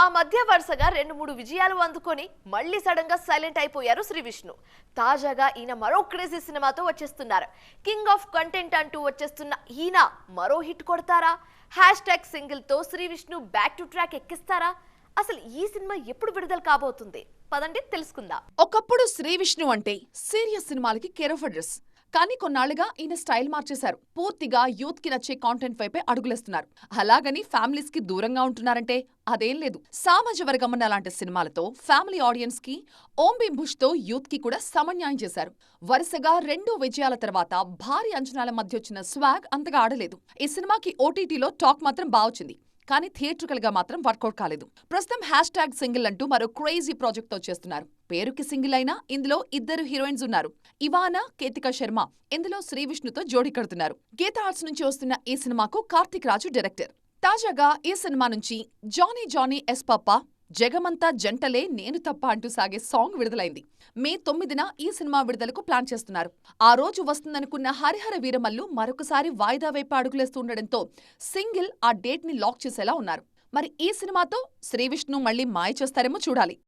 ఆ మధ్య వరుసగా 2-3 విజయాలు అందుకొని మళ్ళీ సడన్ గా సైలెంట్ అయిపోయారు శ్రీ విష్ణు. తాజాగా ఈయన మరో క్రేజీ సినిమాతో వచ్చేస్తున్నారు. కింగ్ ఆఫ్ కంటెంట్ అంటూ వచ్చేస్తున్న ఈయన మరో హిట్ కొడతారా? #, సింగిల్ తో Sree Vishnu back to track ఎక్కిస్తారా? అసలు ఈ సినిమా ఎప్పుడు విడుదల కాబోతుంది? పదండి తెలుసుకుందాం. ఒకప్పుడు శ్రీ విష్ణు అంటే సీరియస్ సినిమాలకి కేర్ ఆఫ్ అడ్రస్. కానీ కొన్నాళ్లుగా ఈయన స్టైల్ మార్చేశారు. పూర్తిగా యూత్ కి నచ్చే కాంటెంట్ వైపే అడుగులేస్తున్నారు. అలాగని ఫ్యామిలీస్ కి దూరంగా ఉంటున్నారంటే అదేం లేదు. సామాజ వర్గమన్న లాంటి సినిమాలతో ఫ్యామిలీ ఆడియన్స్ కి, ఓం భీమ్ బుష్ తో యూత్ కి కూడా సమన్యాయం చేశారు. వరుసగా 2 విజయాల తర్వాత భారీ అంచనాల మధ్య వచ్చిన స్వాగ్ అంతగా ఆడలేదు. ఈ సినిమాకి ఓటీటీలో టాక్ మాత్రం బావొచ్చింది. కానీ థియేట్రికల్ గా మాత్రం వర్కౌట్ కాలేదు. ప్రస్తుతం #, సింగిల్ అంటూ మరో క్రేజీ ప్రాజెక్ట్ తో చేస్తున్నారు. పేరుకి సింగిల్ అయినా ఇందులో 2 హీరోయిన్స్ ఉన్నారు. ఇవానా, కేతికా శర్మ ఇందులో శ్రీ విష్ణుతో జోడీ కడుతున్నారు. గీతా ఆర్ట్స్ నుంచి వస్తున్న ఈ సినిమాకు కార్తిక్ రాజు డైరెక్టర్. తాజాగా ఈ సినిమా నుంచి జానీ జానీ ఎస్ పప్పా, జగమంతా జంటలే నేను తప్ప అంటూ సాగే సాంగ్ విడుదలైంది. మే 9న ఈ సినిమా విడుదలకు ప్లాన్ చేస్తున్నారు. ఆ రోజు వస్తుందనుకున్న హరిహర వీరమల్లు మరొకసారి వాయిదా వైపు అడుగులేస్తుండటంతో సింగిల్ ఆ డేట్ ని లాక్ చేసేలా ఉన్నారు. మరి ఈ సినిమాతో శ్రీ విష్ణు మళ్లీ మాయ చేస్తారేమో చూడాలి.